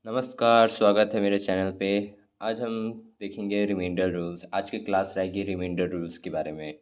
नमस्कार, स्वागत है मेरे चैनल पे। आज हम देखेंगे रिमाइंडर रूल्स। आज की क्लास रहेगी रिमाइंडर रूल्स के बारे में।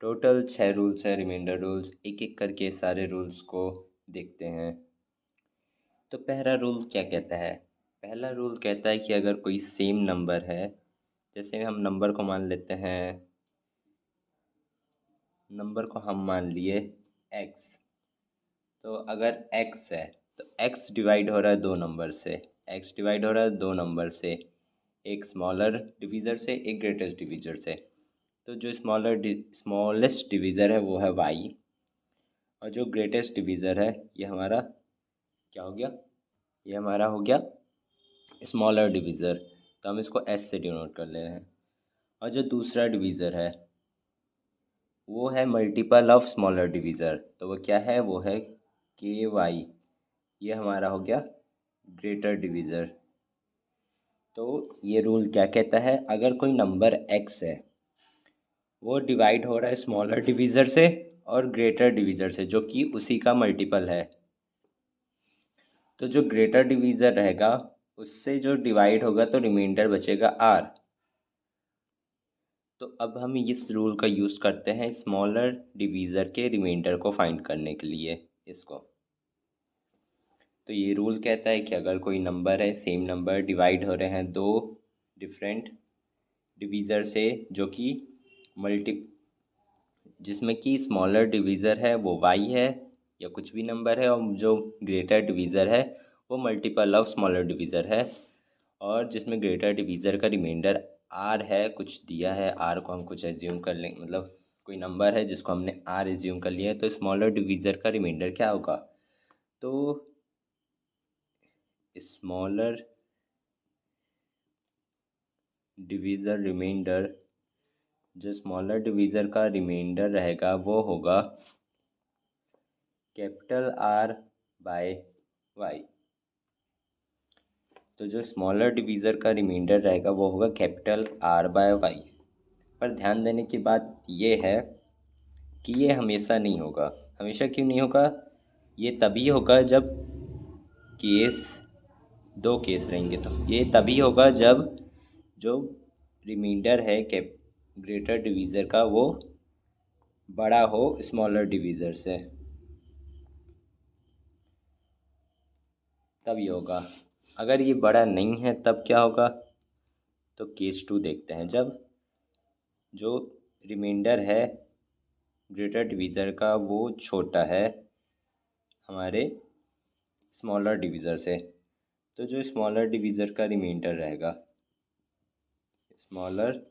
टोटल 6 रूल्स हैं रिमाइंडर रूल्स। एक-एक करके सारे रूल्स को देखते हैं। तो पहला रूल क्या कहता है? पहला रूल कहता है कि अगर कोई सेम नंबर है, जैसे हम नंबर को मान लेते हैं, नंबर को हम मान लिए x। तो अगर x है तो x डिवाइड हो रहा है दो नंबर से। x डिवाइड हो रहा है दो नंबर से, एक स्मॉलर डिवीज़र से, एक ग्रेटेस्ट डिवीज़र से। तो जो स्मॉलेस्ट डिवीज़र है वो है y, और जो ग्रेटेस्ट डिवीज़र है ये हमारा क्या हो गया? ये हमारा हो गया स्मॉलर डिवीज़र। तो हम इसको s से डिनोट कर ले रहे हैं। और जो दूसरा डिवीज़र है वो है मल्टीपल ऑफ स्मॉलर डिवीज़र। तो वो क्या है? वो है ky। ये हमारा हो गया ग्रेटर डिवीज़र। तो ये रूल क्या कहता है? अगर कोई नंबर x है वो डिवाइड हो रहा है स्मॉलर डिवीज़र से और ग्रेटर डिवीज़र से, जो कि उसी का मल्टीपल है। तो जो ग्रेटर डिवीज़र रहेगा उससे जो डिवाइड होगा तो रिमाइंडर बचेगा r। तो अब हम इस रूल का यूज़ करते हैं स्मॉलर डिवीज़र के रिमाइंडर को फाइंड करने के लिए इसको। तो ये रूल कहता है कि अगर कोई नंबर है, सेम नंबर डिवाइड हो रहे हैं दो डिफरेंट डिवीज़र से, जो कि मल्टी जिसमें कि स्मॉलर डिवीज़र है वो y है या कुछ भी नंबर है, और जो ग्रेटर डिवीज़र है वो मल्टीपल ऑफ स्मॉलर डिवीज़र है, और जिसमें ग्रेटर डिवीज़र का रिमाइंडर r है, कुछ दिया है r को हम कुछ एज्यूम कर लें, मतलब कोई नंबर है जिसको हमने r एज्यूम कर लिया है। तो स्मॉलर डिवीज़र का रिमाइंडर क्या होगा? तो स्मॉलर डिवीज़र रिमाइंडर, जो स्मॉलर डिवीज़र का रिमाइंडर रहेगा वो होगा कैपिटल R बाय y। तो जो स्मॉलर डिवीज़र का रिमाइंडर रहेगा वो होगा कैपिटल R बाय y। पर ध्यान देने की बात ये है कि ये हमेशा नहीं होगा। हमेशा क्यों नहीं होगा? ये तभी होगा जब केस दो केस रहेंगे। तो ये तभी होगा जब जो रिमाइंडर है कैप ग्रेटर डिवीज़र का वो बड़ा हो स्मॉलर डिवीज़र से, तभी होगा। अगर ये बड़ा नहीं है तब क्या होगा? तो केस टू देखते हैं, जब जो रिमाइंडर है ग्रेटर डिवीज़र का वो छोटा है हमारे स्मॉलर डिवीज़र से। तो जो स्मॉलर डिवीज़र का रिमाइंडर रहेगा, स्मॉलर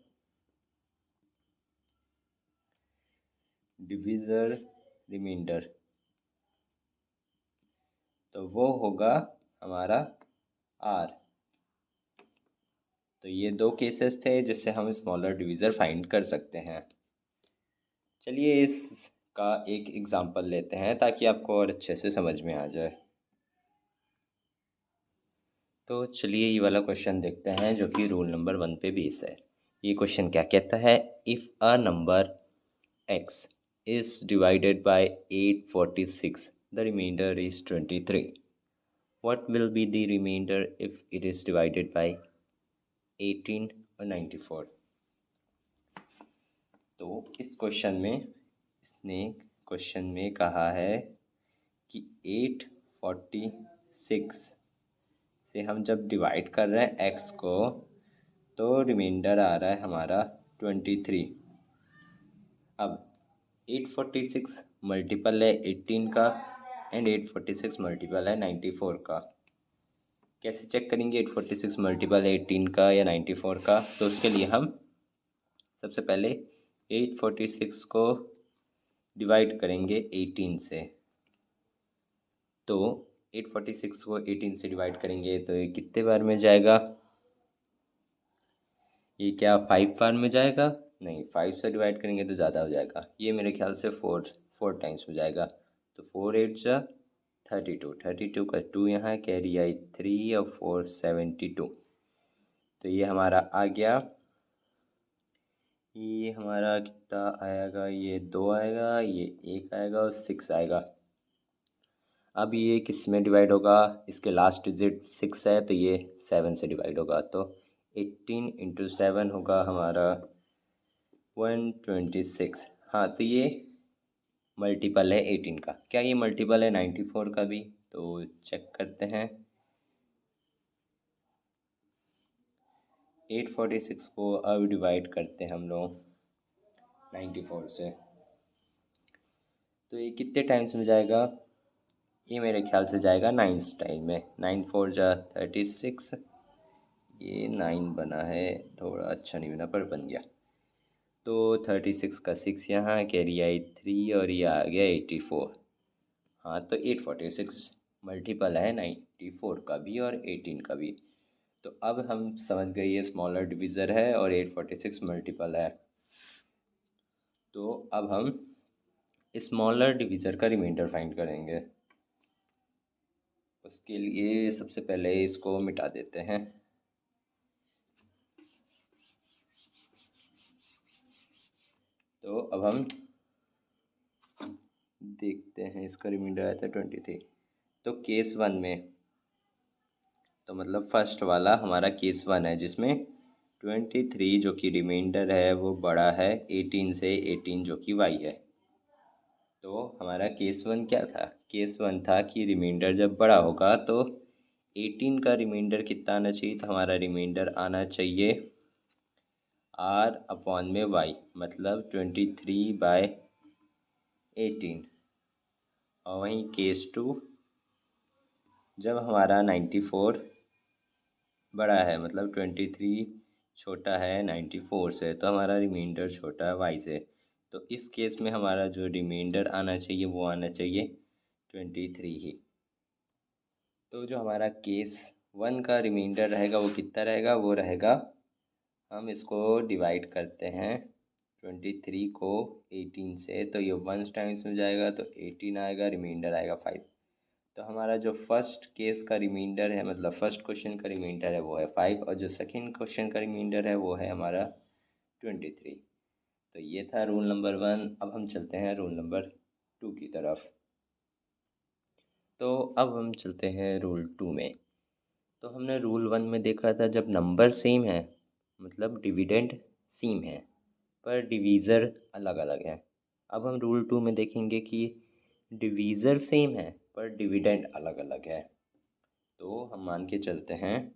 डिवीज़र रिमाइंडर, तो वो होगा हमारा r। तो ये दो केसेस थे जिससे हम स्मॉलर डिवीज़र फाइंड कर सकते हैं। चलिए इसका एक एग्ज़ाम्पल लेते हैं ताकि आपको और अच्छे से समझ में आ जाए। तो चलिए ये वाला क्वेश्चन देखते हैं जो कि रूल नंबर 1 पे बेस है। ये क्वेश्चन क्या कहता है? If a number x is divided by 846, the remainder is 23. What will be the remainder if it is divided by 18 or 94? तो इस क्वेश्चन में इसने क्वेश्चन में कहा है कि 846 से हम जब डिवाइड कर रहे हैं x को तो रिमाइंडर आ रहा है हमारा 23। अब 846 मल्टीपल है 18 का एंड 846 मल्टीपल है 94 का। कैसे चेक करेंगे 846 मल्टीपल है 18 का या 94 का? तो उसके लिए हम सबसे पहले 846 को डिवाइड करेंगे 18 से। तो 846 को 18 से डिवाइड करेंगे तो ये कितने बार में जाएगा? ये क्या 5 बार में जाएगा? नहीं, 5 से डिवाइड करेंगे तो ज़्यादा हो जाएगा। ये मेरे ख्याल से 4 टाइम्स हो जाएगा। तो 4 8 जा 32, 32 का 2 यहाँ कैरी आई 3 और 4 72। तो ये हमारा आ गया। ये हमारा कितना आएगा? ये 2 आएगा, ये 1 आएगा और 6 आएगा। अब ये किस में डिवाइड होगा, इसके लास्ट डिजिट 6 है तो ये 7 से डिवाइड होगा, तो 18 इंटू 7 होगा हमारा 126। हाँ, तो ये मल्टीपल है 18 का। क्या ये मल्टीपल है 94 का भी? तो चेक करते हैं। 846 को अब डिवाइड करते हैं हम लोग 94 से, तो ये कितने टाइम्स में जाएगा? ये मेरे ख्याल से जाएगा 9 टाइम में। 9 4 जा 36, ये 9 बना है, थोड़ा अच्छा नहीं बना पर बन गया। तो 36 का 6 यहाँ, कैरी आई 3 और ये आ गया 84। हाँ, तो 846 मल्टीपल है 94 का भी और 18 का भी। तो अब हम समझ गए ये स्मॉलर डिवीज़र है और 846 मल्टीपल है। तो अब हम स्मॉलर डिवीज़र का रिमाइंडर फाइंड करेंगे। उसके लिए सबसे पहले इसको मिटा देते हैं। तो अब हम देखते हैं, इसका रिमाइंडर आया था 23। तो केस 1 में, तो मतलब फर्स्ट वाला हमारा केस 1 है जिसमें 23 जो कि रिमाइंडर है वो बड़ा है 18 से, 18 जो कि y है। तो हमारा केस 1 क्या था? केस 1 था कि रिमाइंडर जब बड़ा होगा तो 18 का रिमाइंडर कितना आना चाहिए? तो हमारा रिमाइंडर आना चाहिए r अपॉन में y, मतलब 23/18। और वहीं केस 2, जब हमारा 94 बड़ा है, मतलब 23 छोटा है 94 से, तो हमारा रिमाइंडर छोटा है y से। तो इस केस में हमारा जो रिमाइंडर आना चाहिए वो आना चाहिए 23 ही। तो जो हमारा केस 1 का रिमाइंडर रहेगा वो कितना रहेगा? वो रहेगा, हम इसको डिवाइड करते हैं 23 को 18 से, तो ये 1 टाइम्स में जाएगा तो 18 आएगा, रिमाइंडर आएगा 5। तो हमारा जो फर्स्ट केस का रिमाइंडर है, मतलब फर्स्ट क्वेश्चन का रिमाइंडर है वो है 5, और जो सेकंड क्वेश्चन का रिमाइंडर है वो है हमारा 23। तो ये था रूल नंबर 1। अब हम चलते हैं रूल नंबर 2 की तरफ। तो अब हम चलते हैं रूल 2 में। तो हमने रूल 1 में देखा था जब नंबर सेम है, मतलब डिविडेंड सेम है पर डिवीज़र अलग अलग है। अब हम रूल 2 में देखेंगे कि डिवीज़र सेम है पर डिविडेंड अलग अलग है। तो हम मान के चलते हैं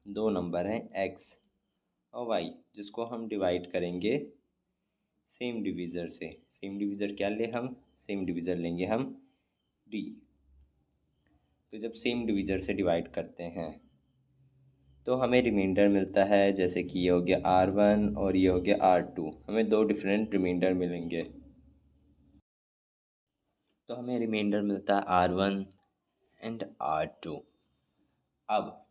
दो नंबर हैं x और y, जिसको हम डिवाइड करेंगे सेम डिवीज़र से। सेम डिवीज़र क्या ले हम? सेम डिवीज़र लेंगे हम d। तो जब सेम डिवीज़र से डिवाइड करते हैं तो हमें रिमाइंडर मिलता है, जैसे कि ये हो गया r1 और ये हो गया r2। हमें दो डिफरेंट रिमाइंडर मिलेंगे। तो हमें रिमाइंडर मिलता है r1 एंड r2। अब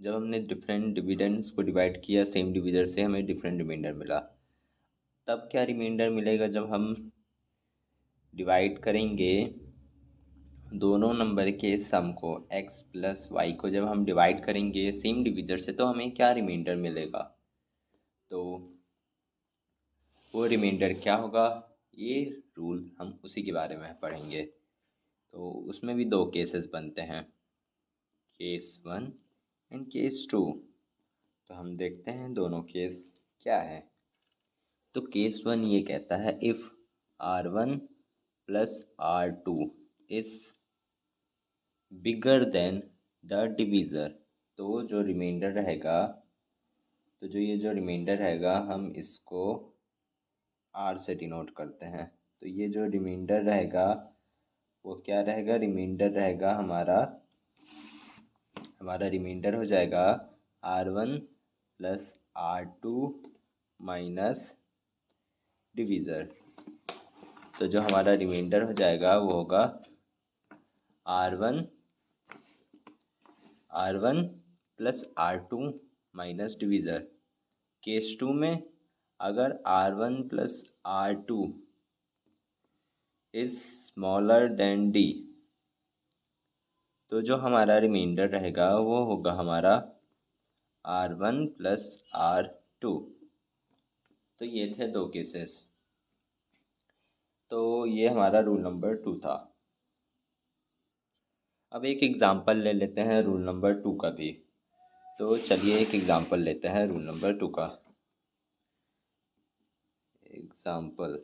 जब हमने डिफरेंट डिविडेंड्स को डिवाइड किया सेम डिवीज़र से, हमें डिफरेंट रिमाइंडर मिला। तब क्या रिमाइंडर मिलेगा? जब हम डिवाइड करेंगे दोनों नंबर के सम को, x प्लस वाई को जब हम डिवाइड करेंगे सेम डिवीज़र से, तो हमें क्या रिमाइंडर मिलेगा? तो वो रिमाइंडर क्या होगा? ये रूल हम उसी के बारे में पढ़ेंगे। तो उसमें भी दो केसेस बनते हैं, केस 1 एंड केस 2। तो हम देखते हैं दोनों केस क्या है। तो केस 1 ये कहता है if r1 plus r2 is bigger than the divisor. तो जो रिमाइंडर रहेगा, तो जो ये जो रिमाइंडर रहेगा हम इसको r से डिनोट करते हैं। तो ये जो रिमाइंडर रहेगा वो क्या रहेगा? रिमाइंडर रहेगा हमारा रिमाइंडर हो जाएगा r1 plus r2 minus divisor. तो जो हमारा रिमाइंडर हो जाएगा वो होगा r1 plus r2 minus divisor. Case 2 में अगर r1 plus r2 is smaller than d, तो जो हमारा रिमाइंडर रहेगा वो होगा हमारा r1 प्लस r2। तो ये थे दो केसेस। तो ये हमारा रूल नंबर 2 था। अब एक एग्ज़ाम्पल ले लेते हैं रूल नंबर 2 का भी। तो चलिए एक एग्ज़ाम्पल लेते हैं रूल नंबर 2 का। एग्ज़ाम्पल,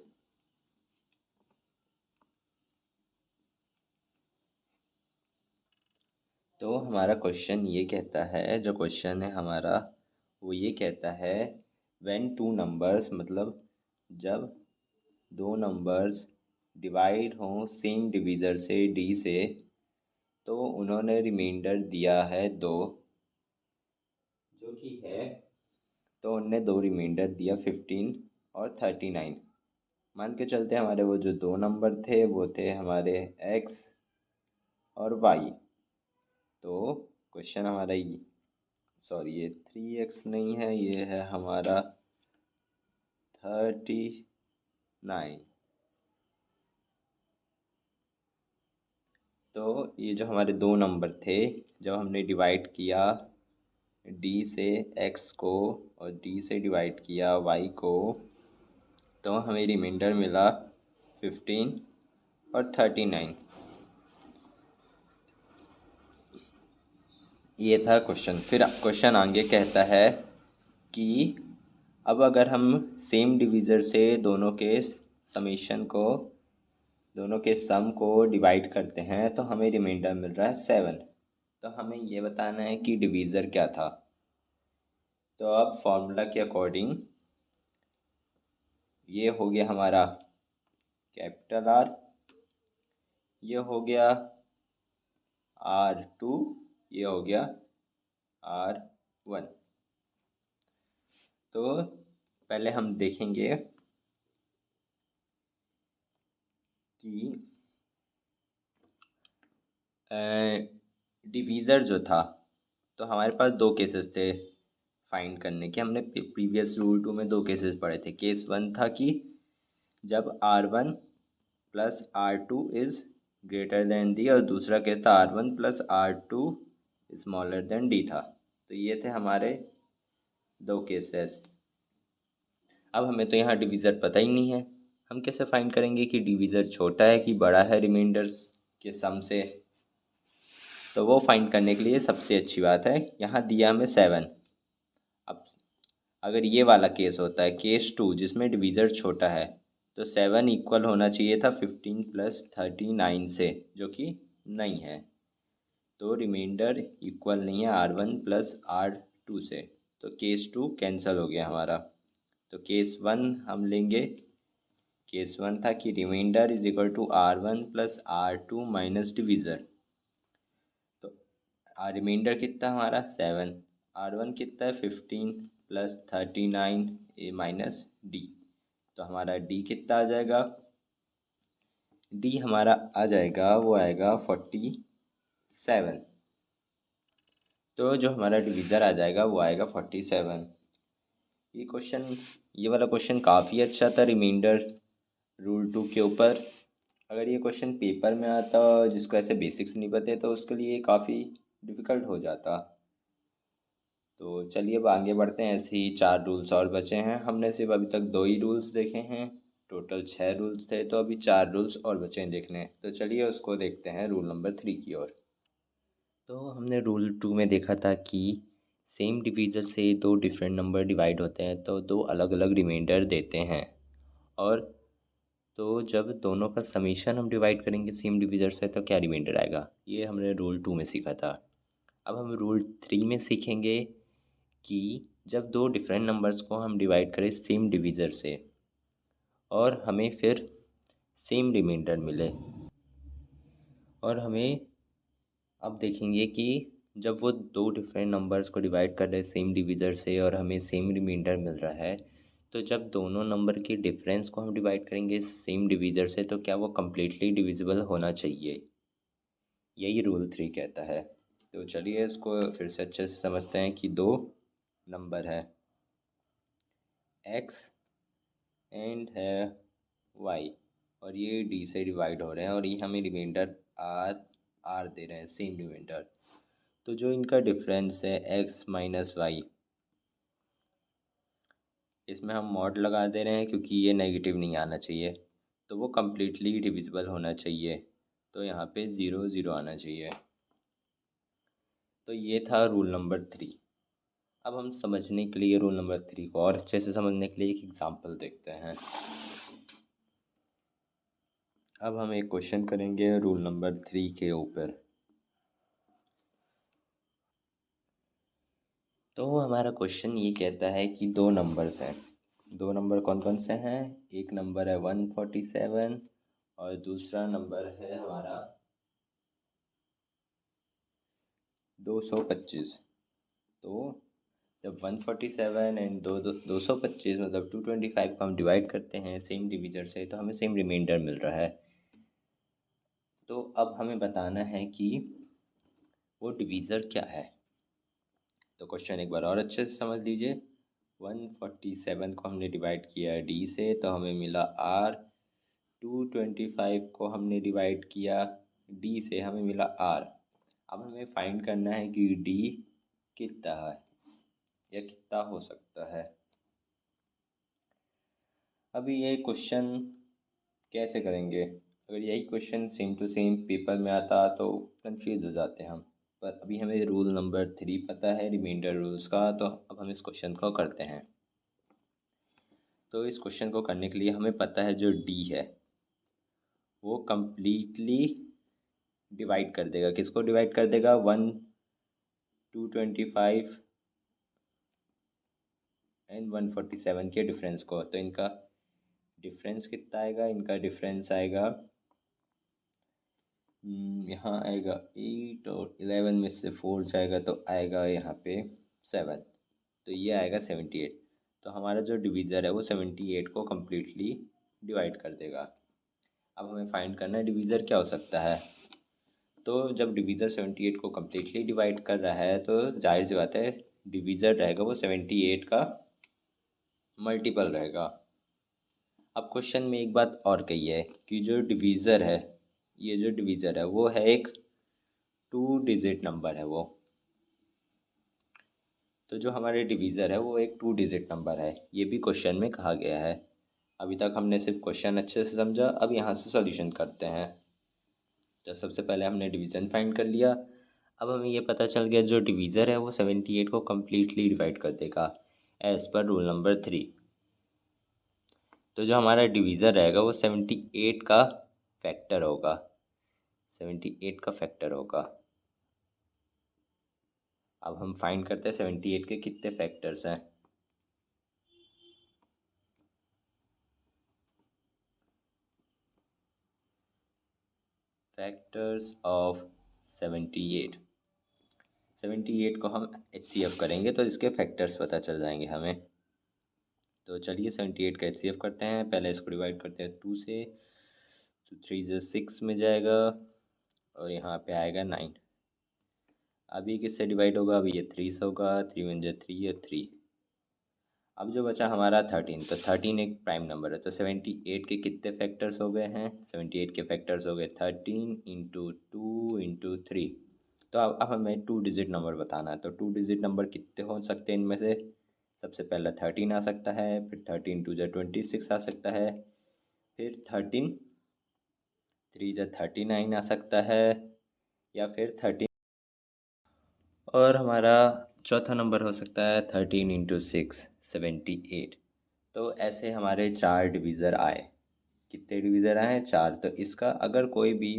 तो हमारा क्वेश्चन ये कहता है, जो क्वेश्चन है हमारा वो ये कहता है, व्हेन टू नंबर्स, मतलब जब दो नंबर्स डिवाइड हों सेम डिवीज़र से डी से, तो उन्होंने रिमाइंडर दिया है 2, जो कि है, तो उनने 2 रिमाइंडर दिया 15 और 39। मान के चलते हमारे वो जो 2 नंबर थे वो थे हमारे एक्स और वाई। तो क्वेश्चन हमारा ये, सॉरी ये 3x नहीं है, ये है हमारा 39। तो ये जो हमारे 2 नंबर थे, जब हमने डिवाइड किया d से x को और d से डिवाइड किया y को, तो हमें रिमाइंडर मिला 15 और 39। ये था क्वेश्चन। फिर क्वेश्चन आगे कहता है कि अब अगर हम सेम डिवीज़र से दोनों के समेशन को, दोनों के सम को डिवाइड करते हैं तो हमें रिमाइंडर मिल रहा है 7। तो हमें ये बताना है कि डिवीज़र क्या था। तो अब फॉर्मूला के अकॉर्डिंग ये हो गया हमारा कैपिटल आर, ये हो गया R2, ये हो गया R1। तो पहले हम देखेंगे कि डिवीज़र जो था, तो हमारे पास 2 केसेस थे फाइंड करने के। हमने प्रीवियस रूल 2 में 2 केसेस पढ़े थे। केस 1 था कि जब R1 plus R2 is greater than D, और दूसरा केस था R1 plus R2 smaller than D था। तो ये थे हमारे 2 केसेस। अब हमें तो यहाँ डिवीज़र पता ही नहीं है, हम कैसे फाइंड करेंगे कि डिवीज़र छोटा है कि बड़ा है रिमाइंडर्स के सम से। तो वो फाइंड करने के लिए सबसे अच्छी बात है, यहाँ दिया हमें 7। अब अगर ये वाला केस होता है केस 2 जिसमें डिवीज़र छोटा है, तो 7 इक्वल होना चाहिए था 15 प्लस 39 से, जो कि नहीं है। तो रिमाइंडर इक्वल नहीं है R1 प्लस R2 से, तो केस 2 कैंसिल हो गया हमारा। तो केस 1 हम लेंगे। केस 1 था कि reminder is equal to R1 plus R2 minus divisor. तो रिमाइंडर कितना हमारा 7, R1 कितना है 15 प्लस 39 ए माइनस डी। तो हमारा डी कितना आ जाएगा, डी हमारा आ जाएगा, वो आएगा 47। तो जो हमारा डिवीज़र आ जाएगा वो आएगा 47। ये क्वेश्चन, ये वाला क्वेश्चन काफ़ी अच्छा था रिमाइंडर रूल 2 के ऊपर। अगर ये क्वेश्चन पेपर में आता जिसको ऐसे बेसिक्स नहीं पते, तो उसके लिए काफ़ी डिफ़िकल्ट हो जाता। तो चलिए अब आगे बढ़ते हैं। ऐसे ही 4 रूल्स और बचे हैं। हमने सिर्फ अभी तक 2 ही रूल्स देखे हैं, टोटल 6 रूल्स थे, तो अभी 4 रूल्स और बचे हैं देखने। तो चलिए उसको देखते हैं रूल नंबर 3 की ओर। तो हमने रूल 2 में देखा था कि सेम डिवीज़र से 2 डिफरेंट नंबर डिवाइड होते हैं तो 2 अलग अलग रिमाइंडर देते हैं। और तो जब दोनों का समीशन हम डिवाइड करेंगे सेम डिवीज़र से तो क्या रिमाइंडर आएगा, ये हमने रूल 2 में सीखा था। अब हम रूल 3 में सीखेंगे कि जब 2 डिफरेंट नंबर्स को हम डिवाइड करें सेम डिवीज़र से और हमें फिर सेम रिमाइंडर मिले, और हमें अब देखेंगे कि जब वो 2 डिफरेंट नंबर्स को डिवाइड कर रहे हैं सेम डिवीज़र से और हमें सेम रिमाइंडर मिल रहा है, तो जब दोनों नंबर के डिफरेंस को हम डिवाइड करेंगे सेम डिवीज़र से तो क्या वो कम्प्लीटली डिविजिबल होना चाहिए, यही रूल 3 कहता है। तो चलिए इसको फिर से अच्छे से समझते हैं कि 2 नंबर है x एंड है y, और ये d से डिवाइड हो रहे हैं और ये हमें रिमाइंडर r दे रहे हैं, सेम रिमाइंडर। तो जो इनका डिफरेंस है x माइनस वाई, इसमें हम मॉड लगा दे रहे हैं क्योंकि ये नेगेटिव नहीं आना चाहिए, तो वो कम्प्लीटली डिविजिबल होना चाहिए। तो यहाँ पे 0 0 आना चाहिए। तो ये था रूल नंबर 3। अब हम समझने के लिए रूल नंबर 3 को और अच्छे से समझने के लिए एक एग्जांपल देखते हैं। अब हम एक क्वेश्चन करेंगे रूल नंबर 3 के ऊपर। तो हमारा क्वेश्चन ये कहता है कि दो नंबर्स हैं। दो नंबर कौन कौन से हैं? एक नंबर है 147 और दूसरा नंबर है हमारा 225। तो जब 147 एंड 225 मतलब 225 को हम डिवाइड करते हैं सेम डिविजर से, तो हमें सेम रिमाइंडर मिल रहा है। तो अब हमें बताना है कि वो डिवीज़र क्या है। तो क्वेश्चन एक बार और अच्छे से समझ लीजिए। 147 को हमने डिवाइड किया डी से तो हमें मिला आर। 225 को हमने डिवाइड किया डी से, हमें मिला आर। अब हमें फाइंड करना है कि डी कितना है या कितना हो सकता है। अभी ये क्वेश्चन कैसे करेंगे? अगर यही question same to same paper में आता तो कंफ्यूज हो जाते हम, पर अभी हमें रूल नंबर 3 पता है रिमाइंडर रूल्स का, तो अब हम इस क्वेश्चन को करते हैं। तो इस क्वेश्चन को करने के लिए हमें पता है जो डी है वो कम्प्लीटली डिवाइड कर देगा। किसको डिवाइड कर देगा? 225 एंड 147 के डिफरेंस को। तो इनका डिफरेंस कितना आएगा? इनका डिफरेंस आएगा यहाँ आएगा 8 और 11 में से 4 जाएगा तो आएगा यहाँ पे 7। तो ये आएगा 78। तो हमारा जो डिवीज़र है वो 78 को कम्प्लीटली डिवाइड कर देगा। अब हमें फाइंड करना है डिवीज़र क्या हो सकता है। तो जब डिवीज़र 78 को कम्प्लीटली डिवाइड कर रहा है तो जाहिर सी बात है डिवीज़र रहेगा वो 78 का मल्टीपल रहेगा। अब क्वेश्चन में एक बात और कही है कि जो डिवीज़र है, ये जो डिवीज़र है वो है एक 2 डिजिट नंबर है वो। तो जो हमारे डिवीज़र है वो एक 2 डिजिट नंबर है, ये भी क्वेश्चन में कहा गया है। अभी तक हमने सिर्फ क्वेश्चन अच्छे से समझा, अब यहाँ से सॉल्यूशन करते हैं। तो सबसे पहले हमने डिवीज़न फाइंड कर लिया। अब हमें ये पता चल गया जो डिवीज़र है वो 78 को कम्प्लीटली डिवाइड कर देगा एज़ पर रूल नंबर 3। तो जो हमारा डिवीज़र रहेगा वो 78 का फैक्टर होगा। 78 का फैक्टर होगा। अब हम फाइंड करते हैं 78 के कितने फैक्टर्स हैं। Factors of 78। 78 को हम HCF करेंगे तो इसके फैक्टर्स पता चल जाएंगे हमें। तो चलिए 78 का HCF करते हैं। पहले इसको डिवाइड करते हैं 2 से, तो 3 से 6 में जाएगा और यहाँ पे आएगा 9। अभी किससे डिवाइड होगा? अभी ये 3 से होगा। 3 वन जा 3 और 3। अब जो बचा हमारा 13, तो 13 एक प्राइम नंबर है। तो 78 के कितने फैक्टर्स हो गए हैं? 78 के फैक्टर्स हो गए 13 इंटू 2 इंटू 3। तो अब हमें 2 डिजिट नंबर बताना है। तो 2 डिजिट नंबर कितने हो सकते हैं इनमें से? सबसे पहला 13 आ सकता है, फिर 13 2 जा 26 आ सकता है, फिर 13 3 जा 39 आ सकता है, या फिर 13, और हमारा चौथा नंबर हो सकता है 13 इंटू 6 78। तो ऐसे हमारे 4 डिवीज़र आए। कितने डिवीज़र आए? 4। तो इसका अगर कोई भी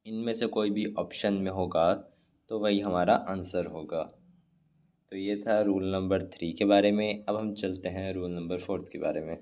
इनमें से कोई भी ऑप्शन में होगा तो वही हमारा आंसर होगा। तो ये था रूल नंबर 3 के बारे में। अब हम चलते हैं रूल नंबर 4 के बारे में।